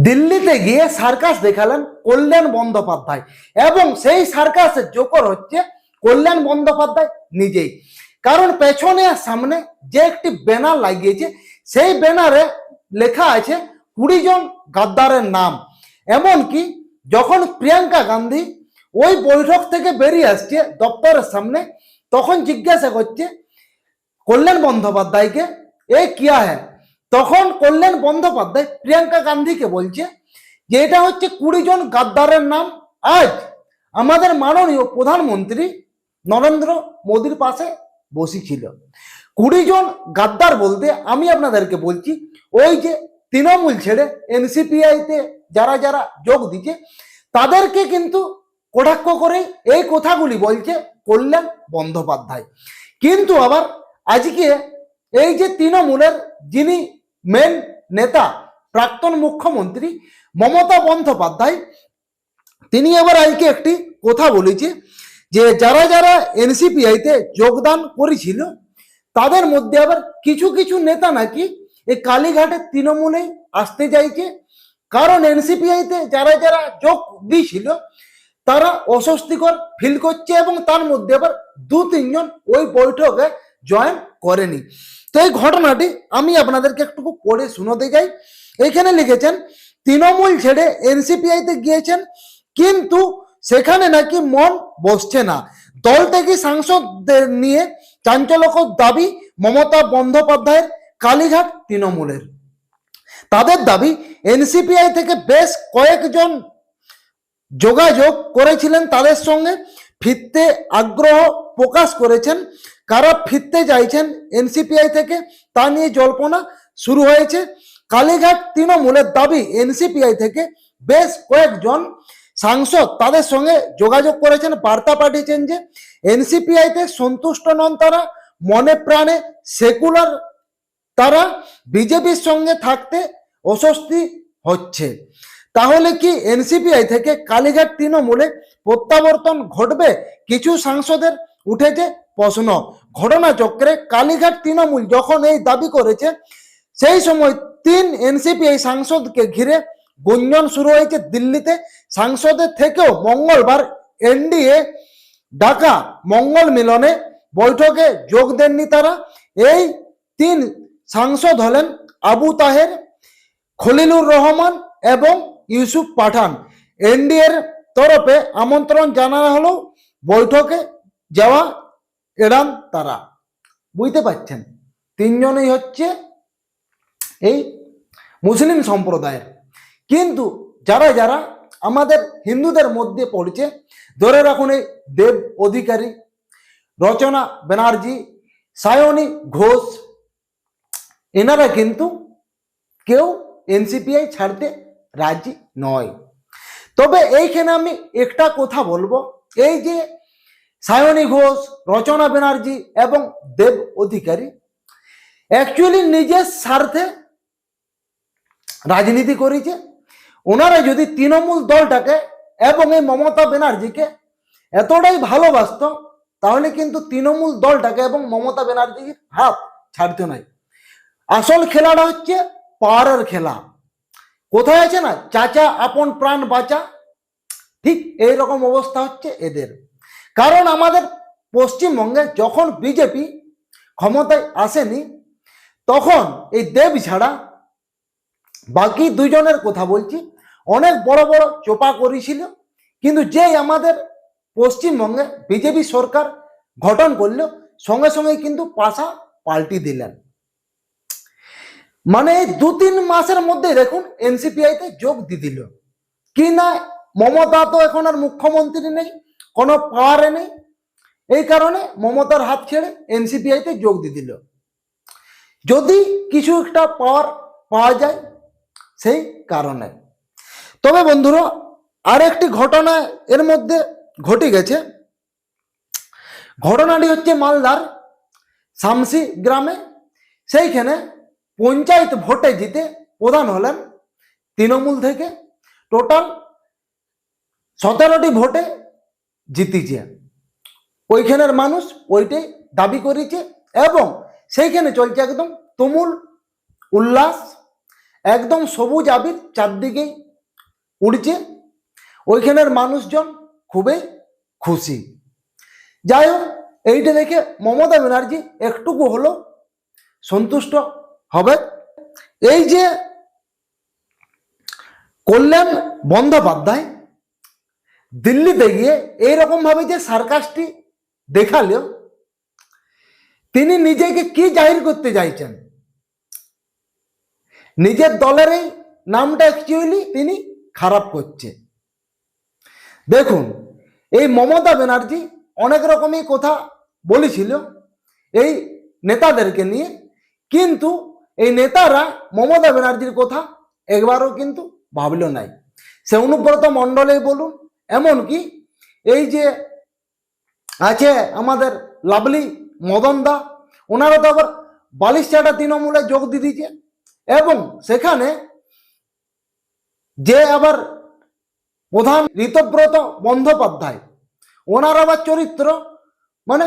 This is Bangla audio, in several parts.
দিল্লিতে গিয়ে সার্কাস দেখালেন কল্যাণ বন্দ্যোপাধ্যায় এবং সেই সার্কাসের জোকর হচ্ছে কল্যাণ বন্দ্যোপাধ্যায় নিজেই। কারণ পেছনে আর সামনে যে একটি ব্যানার লাগিয়েছে সেই ব্যানারে লেখা আছে 20 জন গাদ্দারের নাম। এমনকি যখন প্রিয়াঙ্কা গান্ধী ওই বৈঠক থেকে বেরিয়ে আসছে দপ্তরের সামনে, তখন জিজ্ঞাসা করছে কল্যাণ বন্দ্যোপাধ্যায়কে এ কিয়া হ্যাঁ, তখন কল্যাণ বন্দ্যোপাধ্যায় প্রিয়াঙ্কা গান্ধীকে বলছে যে এটা হচ্ছে 20 জন গাদ্দারের নাম। আজ আমাদের মাননীয় প্রধানমন্ত্রী নরেন্দ্র মোদীর পাশে বসেছিল। 20 জন গাদ্দার বলতে আমি আপনাদেরকে বলছি ওই যে তৃণমূল ছেড়ে এনসিপিআইতে যারা যারা যোগ দিচ্ছে তাদেরকে কিন্তু কটাক্ষ করে এই কথাগুলি বলছে কল্যাণ বন্দ্যোপাধ্যায়। কিন্তু আবার আজকে এই যে তৃণমূলের যিনি মেন নেতা প্রাক্তন মুখ্যমন্ত্রী মমতা বন্দ্যোপাধ্যায়, তিনি আবার আজকে একটি কথা বলেছে যে যারা যারা এনসিপিআইতে যোগদান করেছিল তাদের মধ্যে আবার কিছু কিছু নেতা নাকি এই কালীঘাটের তৃণমূলে আসতে চাইছে। কারণ এনসিপিআইতে যারা যারা যোগ দিয়েছিল তারা অস্বস্তিকর ফিল করছে এবং তার মধ্যে আবার 2-3 জন ওই বৈঠকে জয়েন করেনি। তো এই ঘটনাটি আমি আপনাদেরকে একটু পড়ে শোনাতে যাই। এখানে লিখেছেন তৃণমূল ছেড়ে এনসিপিআইতে গিয়েছেন কিন্তু সেখানে নাকি মন বসছে না। দল থেকে সাংসদদের নিয়ে চাঞ্চল্যকর দাবি মমতা বন্দ্যোপাধ্যায়ের কালীঘাট তৃণমূলের। তাদের দাবি এনসিপিআই থেকে বেশ কয়েকজন যোগাযোগ করেছিলেন তাদের সঙ্গে, ফিরতে আগ্রহ প্রকাশ করেছেন। কারা ফিরতে চাইছেন এনসিপিআই থেকে তা নিয়ে জল্পনা শুরু হয়েছে। কালীঘাট তৃণমূলের দাবি এনসিপিআই থেকে বেশ কয়েকজন সাংসদ তাদের সঙ্গে যোগাযোগ করেছেন, বার্তা পাঠিয়েছেন যে এনসিপিআইতে সন্তুষ্ট নন তারা, মনে প্রাণে সেকুলার তারা, বিজেপির সঙ্গে থাকতে অস্বস্তি হচ্ছে। তাহলে কি এনসিপিআই থেকে কালীঘাট তৃণমূলে প্রত্যাবর্তন ঘটবে? কিছু সাংসদের উঠেছে প্রশ্ন। ঘটনাচক্রে কালীঘাট তৃণমূল যখন এই দাবি করেছে সেই সময় 3 এনসিপিআই সাংসদকে ঘিরে গুঞ্জন শুরু হয়েছে দিল্লিতে। সাংসদের থেকেও মঙ্গলবার এনডিএ ডাকা মঙ্গল মিলনে বৈঠকে যোগ দেননি তারা। এই 3 সাংসদ হলেন আবু তাহের, খলিলুর রহমান এবং ইউসুফ পাঠান। এনডিএর তরফে আমন্ত্রণ জানানো হলো, বৈঠকে যাওয়া এড়ান তারা। বুঝতে পারছেন, 3 জনই হচ্ছে এই মুসলিম সম্প্রদায়ের। কিন্তু যারা যারা আমাদের হিন্দুদের মধ্যে পড়ছে, ধরে রাখুন এই দেব অধিকারী, রচনা ব্যানার্জি, সায়নী ঘোষ, এনারা কিন্তু কেউ এনসিপিআই ছাড়তে রাজি নয়। তবে এইখানে আমি একটা কথা বলবো, এই যে সায়নী ঘোষ, রচনা ব্যানার্জি এবং দেব অধিকারী অ্যাকচুয়ালি নিজের স্বার্থে রাজনীতি করেছে। ওনারা যদি তৃণমূল দলটাকে এবং এই মমতা ব্যানার্জিকে এতটাই ভালোবাসত তাহলে কিন্তু তৃণমূল দলটাকে এবং মমতা ব্যানার্জির হাত ছাড়তে নাই। আসল খেলাটা হচ্ছে পাওয়ারের খেলা। কোথায় আছে না, চাচা আপন প্রাণ বাঁচা, ঠিক এইরকম অবস্থা হচ্ছে এদের। কারণ আমাদের পশ্চিমবঙ্গে যখন বিজেপি ক্ষমতায় আসেনি তখন এই দেব ছাড়া বাকি 2 জনের কথা বলছি অনেক বড় বড় চোপা করেছিল। কিন্তু যেই আমাদের পশ্চিমবঙ্গে বিজেপি সরকার গঠন করলো সঙ্গে সঙ্গে কিন্তু পাশা পাল্টি দিলেন। মানে 2-3 মাসের মধ্যে দেখুন এনসিপিআইতে যোগ দিয়ে দিল। কি না, মমতা তো এখন আর মুখ্যমন্ত্রী নেই, কোনো পাওয়ারে নেই, এই কারণে মমতার হাত ছেড়ে এনসিপিআইতে যোগ দিয়ে দিল। যদি কিছু একটা পাওয়ার পাওয়া যায় সেই কারণে। তবে বন্ধুরা আর একটি ঘটনা এর মধ্যে ঘটে গেছে। ঘটনাটি হচ্ছে মালদার শামসি গ্রামে। সেইখানে পঞ্চায়েত ভোটে জিতে প্রধান হলেন তৃণমূল থেকে। টোটাল 17টি ভোটে জিতেছে। ওইখানের মানুষ ওইটাই দাবি করেছে এবং সেইখানে চলছে একদম তুমুল উল্লাস একদম সবুজ আবির চারদিকেই উড়ছে। ওইখানের মানুষজন খুবই খুশি। যাই হোক, এইটা দেখে মমতা ব্যানার্জি একটুকু হলো সন্তুষ্ট হবে। এই যে কল্যাণ বন্দ্যোপাধ্যায় দিল্লিতে গিয়ে এইরকম ভাবে যে সার্কাসটি দেখালেও, তিনি নিজেকে কি জাহির করতে চাইছেন? নিজের দলের এই নামটা অ্যাকচুয়ালি তিনি খারাপ করছে। দেখুন, এই মমতা ব্যানার্জি অনেক রকমই কথা বলেছিল এই নেতাদেরকে নিয়ে, কিন্তু এই নেতারা মমতা ব্যানার্জির কথা একবারও কিন্তু ভাবল নাই। সে অনুব্রত মণ্ডলেই বলুন, এমনকি এই যে আছে আমাদের লাভলি মদন দা, ওনারা তো আবার বালিশচাটা তৃণমূলে যোগ দিয়ে দিয়েছে। এবং সেখানে যে আবার প্রধান ঋতব্রত বন্দ্যোপাধ্যায়, ওনার আবার চরিত্র মানে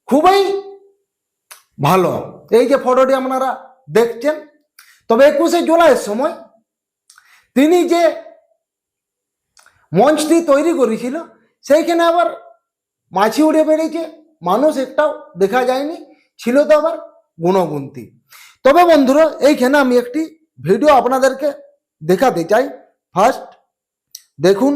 খুবই ভালো। এই যে ফটোটি আপনারা দেখছেন, তবে 21শে জুলাইয়ের সময় তিনি যে মঞ্চটি তৈরি করেছিল, সেইখানে আবার মাছি উড়ে বেরিয়েছে, মানুষ একটাও দেখা যায়নি, ছিল তো আবার গুণগুন্তি। তবে বন্ধুরা, এইখানে আমি একটি ভিডিও আপনাদেরকে দেখাতে চাই। ফার্স্ট দেখুন।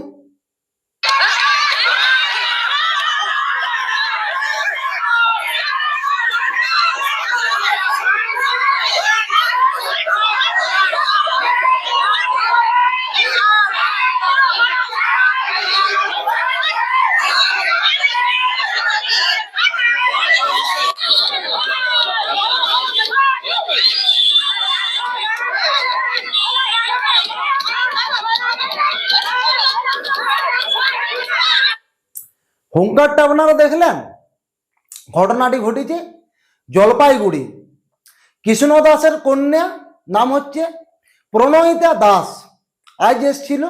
হুঙ্কারটা আপনারা দেখলেন? ঘটনাটি ঘটেছে জলপাইগুড়ি। কৃষ্ণ দাসের কন্যা নাম হচ্ছে প্রণয়িতা দাস, আজ এসেছিল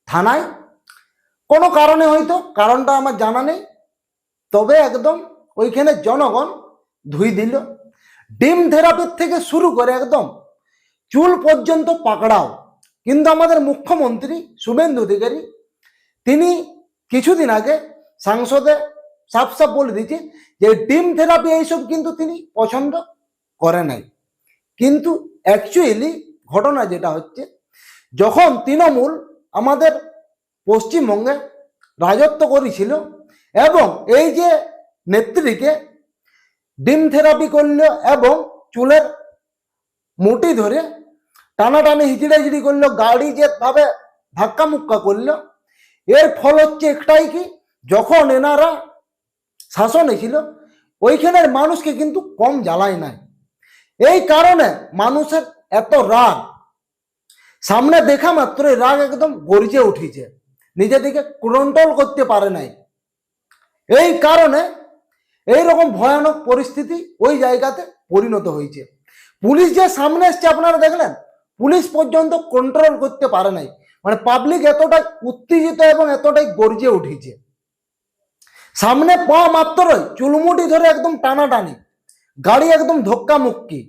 থানায় কোনো কারণে, হয়তো কারণটা আমার জানা নেই। তবে একদম ওইখানে জনগণ ধুই দিল। ডিম থেরাপির থেকে শুরু করে একদম চুল পর্যন্ত পাকড়াও। কিন্তু আমাদের মুখ্যমন্ত্রী শুভেন্দু অধিকারী তিনি কিছুদিন আগে সংসদে সাফ সাফ বলে দিয়েছে যে ডিম থেরাপি এইসব কিন্তু তিনি পছন্দ করে নাই। কিন্তু অ্যাকচুয়ালি ঘটনা যেটা হচ্ছে, যখন তৃণমূল আমাদের পশ্চিমবঙ্গে রাজত্ব করেছিল এবং এই যে নেত্রীকে ডিম থেরাপি করলো এবং চুলের মুঠি ধরে টানাটানি হিচড়াহিচড়ি করলো, গাড়ি যেভাবে ধাক্কা মুক্কা করলো, এর ফল হচ্ছে একটাই কি, যখন এনারা শাসনে ছিল ওইখানের মানুষকে কিন্তু কম জ্বালায় নাই। এই কারণে মানুষের এত রাগ, সামনে দেখা মাত্রই রাগ একদম গর্জে উঠেছে, নিজেদেরকে কন্ট্রোল করতে পারে নাই। এই কারণে এইরকম ভয়ানক পরিস্থিতি ওই জায়গাতে পরিণত হয়েছে। পুলিশ যে সামনে এসছে আপনারা দেখলেন, পুলিশ পর্যন্ত কন্ট্রোল করতে পারে নাই। মানে পাবলিক এতটাই উত্তেজিত এবং এতটাই গর্জে উঠেছে, সামনে পাওয়া মাত্রই চুলমুটি ধরে একদম টানাটানি, গাড়ি একদম ধক্কা মুক্কি।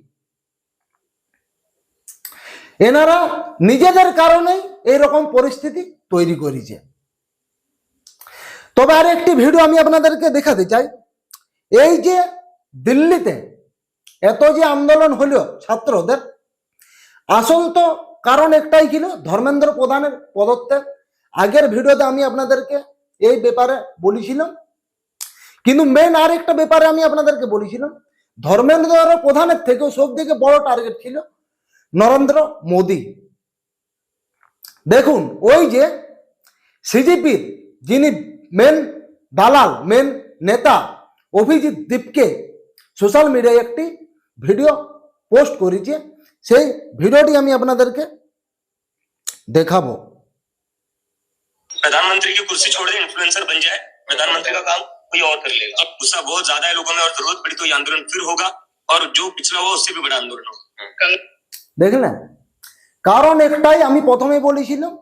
এনারা নিজেদের কারণেই এইরকম পরিস্থিতি তৈরি করেছে। তবে আর একটি ভিডিও আমি আপনাদেরকে দেখাতে চাই। এই যে দিল্লিতে এত যে আন্দোলন হলো ছাত্রদের, আসল তো কারণ একটাই ছিল ধর্মেন্দ্র প্রধানের পদত্যাগ। আগের ভিডিওতে আমি আপনাদেরকে এই ব্যাপারে বলেছিলাম, কিন্তু মেন আর একটা ব্যাপারে আমি আপনাদেরকে বলেছিলাম, ধর্মেন্দ্র প্রধানের থেকেও সব থেকে বড় টার্গেট ছিল নরেন্দ্র মোদী। দেখুন, ওই যে সিজিপির যিনি মেন দালাল, মেন নেতা অভিজিৎ দীপকে সোশ্যাল মিডিয়ায় একটি ভিডিও পোস্ট করেছে, সেই ভিডিওটি আমি আপনাদেরকে দেখাবো। प्रधानमंत्री की कुर्सी छोड़ दे, इन्फ्लुएंसर बन जाए, प्रधानमंत्री का काम कोई और कर लेगा। अब गुस्सा बहुत ज्यादा है लोगों में और जरूरत पड़ी तो ये आंदोलन फिर होगा और जो पिछला हुआ उससे भी बड़ा आंदोलन होगा। দেখলেন, কারণ একটাই, আমি প্রথমে বলেছিলাম,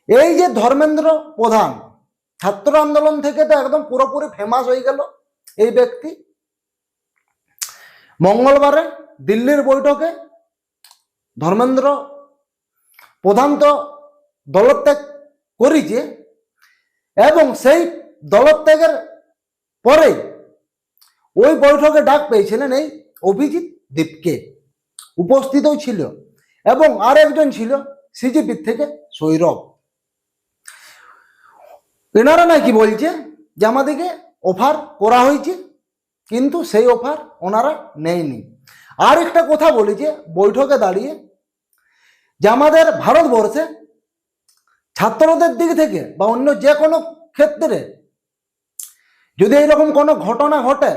এই যে ধর্মেন্দ্র প্রধান ছাত্র আন্দোলন থেকে তো একদম পুরোপুরি ফেমাস হয়ে গেল এই ব্যক্তি। মঙ্গলবারে দিল্লির বৈঠকে ধর্মেন্দ্র প্রধান তো দলত্যাগ করেছে এবং সেই দলত্যাগের পরে ওই বৈঠকে ডাক পেয়েছিলেন এই অভিজিৎ দীপকে, উপস্থিতও ছিল এবং আর একজন ছিল সিজিপির থেকে সৌরভ। এনারা নাকি বলছে যে আমাদেরকে অফার করা হয়েছে, কিন্তু সেই অফার ওনারা নেয়নি। আর একটা কথা বলেছে বৈঠকে দাঁড়িয়ে যে আমাদের ভারতবর্ষে ছাত্রদের দিক থেকে বা অন্য যে কোনো ক্ষেত্রে যদি এরকম কোনো ঘটনা ঘটে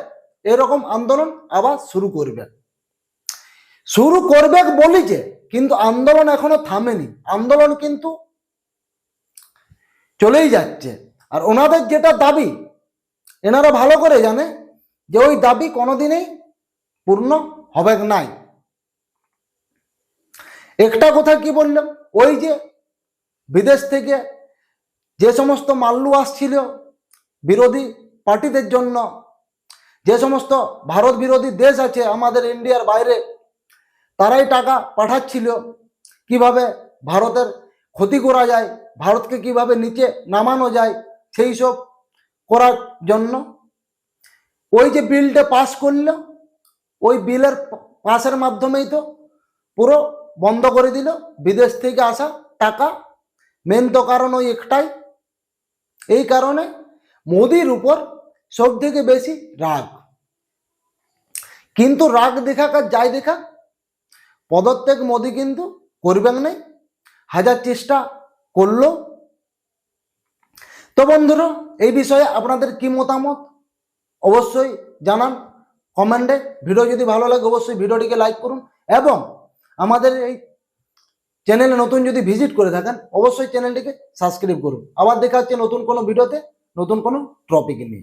এরকম আন্দোলন আবার শুরু করবে বলেছে, কিন্তু আন্দোলন এখনো থামেনি, আন্দোলন কিন্তু চলেই যাচ্ছে। আর ওনাদের যেটা দাবি এনারা ভালো করে জানে যে ওই দাবি কোনোদিনই পূর্ণ হবে নাই। একটা কথা কি বললাম, ওই যে বিদেশ থেকে যে সমস্ত মাল্লু আসছিল বিরোধী পার্টিদের জন্য, যে সমস্ত ভারত বিরোধী দেশ আছে আমাদের ইন্ডিয়ার বাইরে, তারাই টাকা পাঠাচ্ছিল কিভাবে ভারতের ক্ষতি করা যায়, ভারতকে কিভাবে নিচে নামানো যায় সেই সব করার জন্য। ওই যে বিলটা পাস করলো, ওই বিলের পাসের মাধ্যমেই তো পুরো বন্ধ করে দিল বিদেশ থেকে আসা টাকা। মেন তো কারণ ওই একটাই, এই কারণে মোদির উপর সব থেকে বেশি রাগ। কিন্তু রাগ দেখাক আর যাই দেখাক, পদত্যাগ মোদি কিন্তু করবেন নাই, হাজার চেষ্টা করলো। তো বন্ধুরা, এই বিষয়ে আপনাদের কি মতামত অবশ্যই জানান কমেন্টে। ভিডিও যদি ভালো লাগে অবশ্যই ভিডিওটিকে লাইক করুন এবং আমাদের এই চ্যানেলে নতুন যদি ভিজিট করে থাকেন অবশ্যই চ্যানেলটিকে সাবস্ক্রাইব করুন। আবার দেখা হচ্ছে নতুন কোনো ভিডিওতে নতুন কোনো টপিক নিয়ে।